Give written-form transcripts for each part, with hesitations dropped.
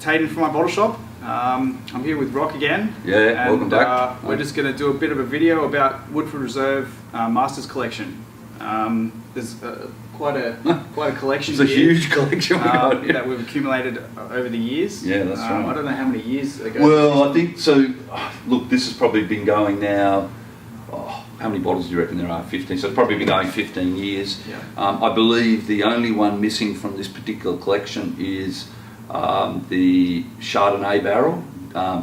Taden from MyBottleShop. I'm here with Rock again. Yeah, welcome back. We're just going to do a bit of a video about Woodford Reserve Masters Collection. There's quite a collection. It's a huge collection that we've accumulated over the years. Yeah, that's right. I don't know how many years ago. Well, I think so. Look, this has probably been going now. How many bottles do you reckon there are? 15. So it's probably been going 15 years. Yeah. I believe the only one missing from this particular collection is the Chardonnay barrel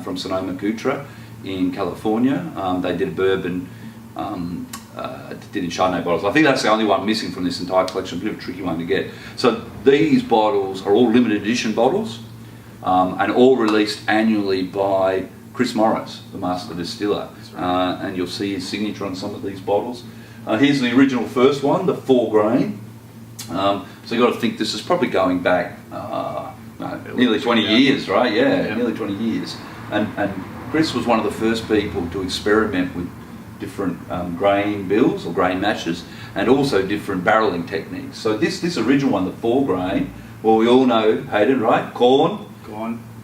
from Sonoma-Cutrer in California. They did a bourbon, did in Chardonnay bottles. I think that's the only one missing from this entire collection. A bit of a tricky one to get. So these bottles are all limited edition bottles, and all released annually by Chris Morris, the master distiller. And you'll see his signature on some of these bottles. Here's the original first one, the 4 grain. So you've got to think this is probably going back nearly 20 years, right? Yeah, nearly 20 years. And Chris was one of the first people to experiment with different grain bills or grain mashes, and also different barrelling techniques. So this original one, the 4 grain, well, we all know, Hayden, right? Corn,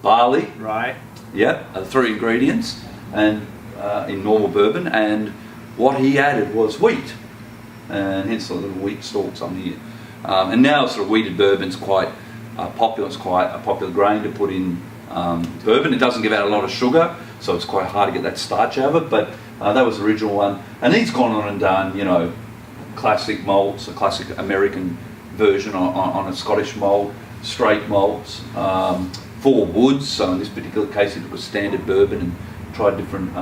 barley, right? Yeah, 3 ingredients, and in normal bourbon, and what he added was wheat, and hence the little wheat stalks on here. And now sort of wheated bourbon's quite popular. It's quite a popular grain to put in bourbon. It doesn't give out a lot of sugar, so it's quite hard to get that starch out of it, but that was the original one. And he's gone on and done, you know, classic malts, a classic American version on a Scottish malt, straight malts, 4 woods. So in this particular case, he took a standard bourbon and tried different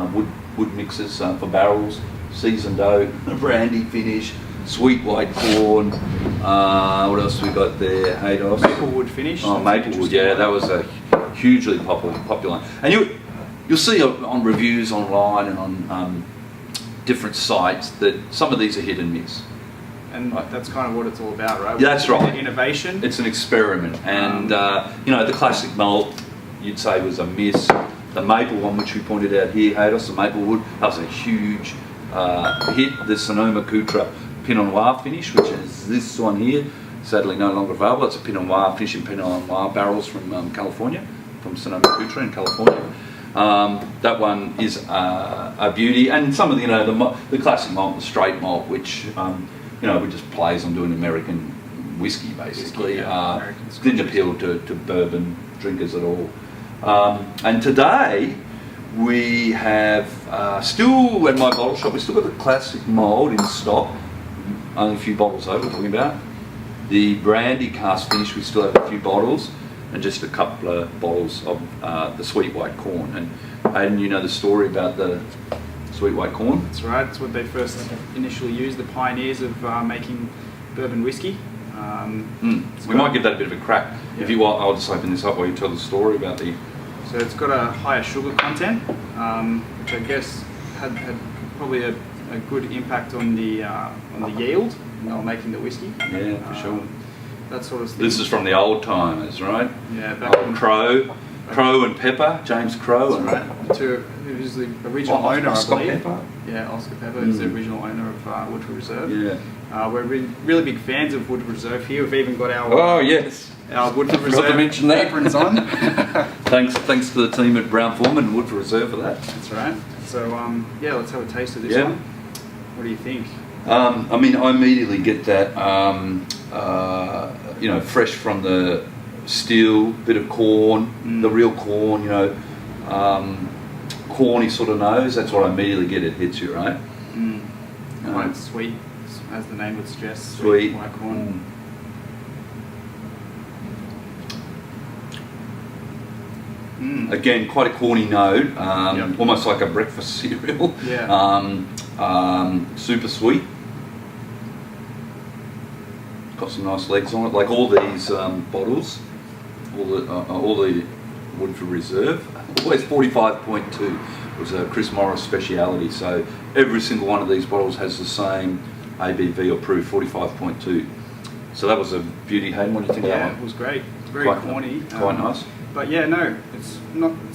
wood mixes for barrels, seasoned oak, brandy finish, sweet white corn. What else we got there? Maplewood finish. Oh, Maplewood, yeah, that was a hugely popular. And you'll see on reviews online and on different sites that some of these are hit and miss. And that's kind of what it's all about, right? Yeah, that's right. Innovation. It's an experiment, and you know, the classic malt you'd say was a miss. The maple one, which we pointed out here, Haydos, the Maplewood, that was a huge hit. The Sonoma-Cutrer Pinot Noir finish, which is this one here, sadly no longer available. It's a Pinot Noir finish in Pinot Noir barrels from California, from Sonoma-Cutrer in California. That one is a beauty, and some of the classic malt, the straight malt, which which just plays on doing American whiskey basically. Didn't appeal to bourbon drinkers at all. And today we have still at MyBottleShop, we still got the classic mould in stock. Only a few bottles over, talking about the brandy cask finish. We still have a few bottles, and just a couple of bottles of the sweet white corn. And you know the story about the sweet white corn? That's right. It's what they first initially used, the pioneers of making bourbon whiskey. We might give that a bit of a crack. Yeah. If you want, I'll just open this up while you tell the story about the... So it's got a higher sugar content, which I guess had probably a good impact on the yield when they were making the whiskey. Yeah, for sure. That sort of thing. This is from the old timers, right? Yeah, back in Crow and Pepper, James Crow. Right. Who's the original owner, I believe. Pepper. Yeah, Oscar Pepper is the original owner of Woodford Reserve. Yeah. We're really big fans of Woodford Reserve here. We've even got our our Woodford Reserve to mention that. aprons on. Thanks to the team at Brown Foreman and Woodford Reserve for that. That's right. So yeah, let's have a taste of this one. What do you think? I mean, I immediately get that fresh from the still, bit of corn, the real corn, corny sort of nose. That's what I immediately get. It hits you, right? Quite sweet, as the name would suggest. Sweet white corn. Again, quite a corny note, almost like a breakfast cereal. Super sweet. Got some nice legs on it, like all these bottles, all the Woodford Reserve. Always 45.2 was a Chris Morris speciality. So every single one of these bottles has the same ABV or proof, 45.2. So that was a beauty. Hayden, what do you think of that one? Yeah, it was great. It's very corny. Quite nice. But yeah, no, it's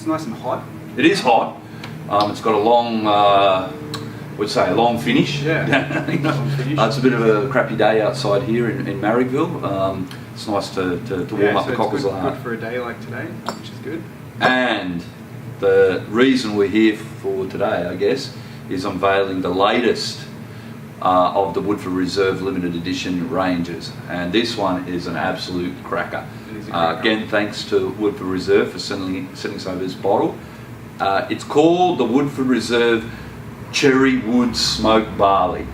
nice and hot. It is hot. It's got a long, long finish. Yeah. It's a bit of a crappy day outside here in Marrickville. it's nice to warm up the cockles good, like that. good for a day like today, which is good. And the reason we're here for today, I guess, is unveiling the latest of the Woodford Reserve limited edition ranges, and this one is an absolute cracker. It is a cracker. Again, thanks to Woodford Reserve for sending us over this bottle. It's called the Woodford Reserve Cherry Wood Smoked Barley.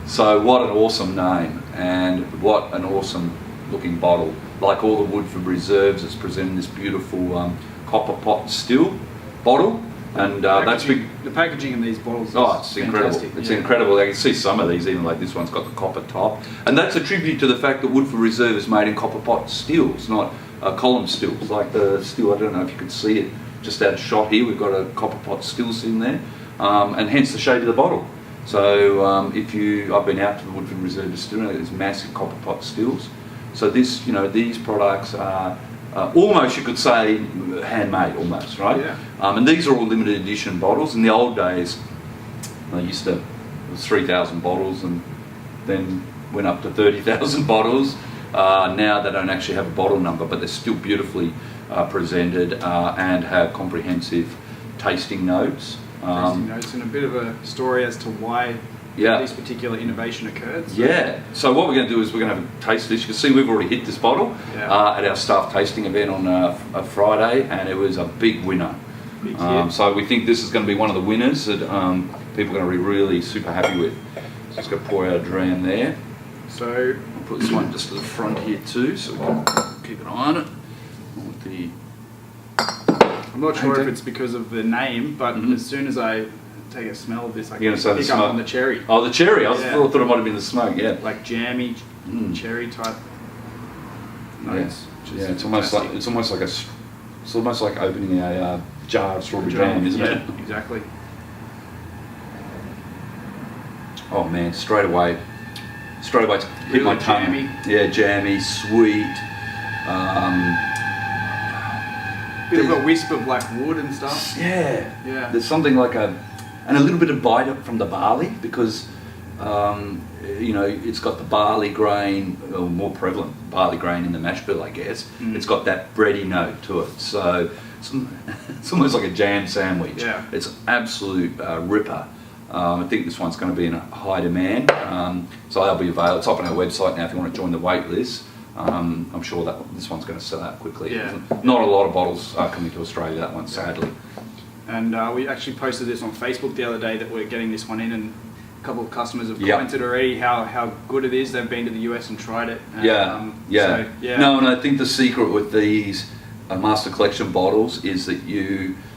So what an awesome name, and what an awesome looking bottle. Like all the Woodford Reserves, it's presenting this beautiful copper pot still bottle. And that's big. The packaging in these bottles is it's incredible. fantastic. It's incredible. I can see some of these, even like this one's got the copper top. And that's a tribute to the fact that Woodford Reserve is made in copper pot stills, not column stills. Like the still, I don't know if you can see it just out of shot here, we've got a copper pot still sitting there. And hence the shape of the bottle. So I've been out to the Woodford Reserve distillery, there's massive copper pot stills. So this, these products are almost, you could say, handmade almost, right? Yeah. And these are all limited edition bottles. In the old days, it was 3,000 bottles and then went up to 30,000 bottles. Now they don't actually have a bottle number, but they're still beautifully presented and have comprehensive tasting notes. Tasting notes and a bit of a story as to why this particular innovation occurred. So. Yeah, so what we're going to do is we're going to have a taste of this. You can see we've already hit this bottle at our staff tasting event on a Friday, and it was a big winner. Big hit. So we think this is going to be one of the winners that people are going to be really super happy with. So just going to pour out a dram there. So I'll put this one just to the front here too, so we can keep an eye on it. I'm not sure if it's because of the name, but as soon as I take a smell of this, I can pick up on the cherry. Oh, the cherry! I thought it might have been the smoke. Yeah, like jammy cherry type notes. Yeah, it's almost like opening a jar of strawberry jam, isn't it? Exactly. Oh man, straight away it's hit my tongue. Jammy. Yeah, jammy, sweet. Bit of a wisp of like wood and stuff. Yeah. There's something like and a little bit of bite from the barley because it's got the barley grain, or more prevalent barley grain in the mash bill, I guess. It's got that bready note to it, so it's almost like a jam sandwich. Yeah. It's an absolute ripper. I think this one's going to be in a high demand, so they'll be available. It's up on our website now if you want to join the wait list. I'm sure that this one's going to sell out quickly. Yeah. Not a lot of bottles are coming to Australia, that one, sadly. And we actually posted this on Facebook the other day that we're getting this one in, and a couple of customers have commented already how good it is. They've been to the US and tried it. And, No, and I think the secret with these Master Collection bottles is that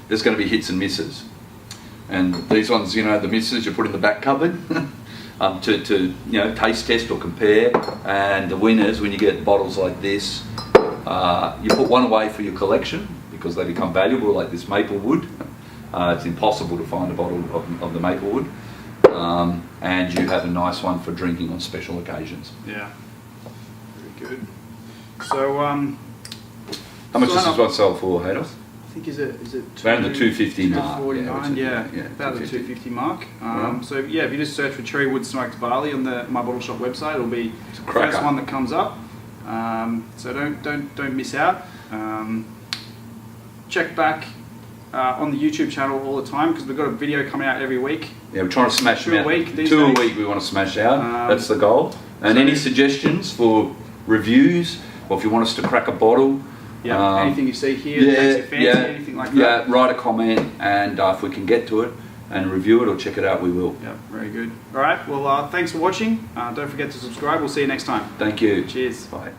there's going to be hits and misses. And these ones, the misses you put in the back cupboard to taste test or compare. And the winners, when you get bottles like this, you put one away for your collection because they become valuable, like this maple wood. It's impossible to find a bottle of the maple wood. And you have a nice one for drinking on special occasions. Yeah, very good. So, how much does this one sell for, Haydos? I think is it around the 250 mark. 249, about the 250 mark. So if you just search for Cherry Wood Smoked Barley on the MyBottleShop website, it'll be the first one that comes up. So don't miss out. Check back on the YouTube channel all the time because we've got a video coming out every week. Yeah, we're trying to smash them out. 2 a week. Two a week we want to smash out. That's the goal. And any suggestions for reviews, or if you want us to crack a bottle. Anything you see here that takes your fancy, anything like that. Yeah, write a comment, and if we can get to it and review it or check it out, we will. Yeah, very good. All right, well, thanks for watching. Don't forget to subscribe. We'll see you next time. Thank you. Cheers. Bye.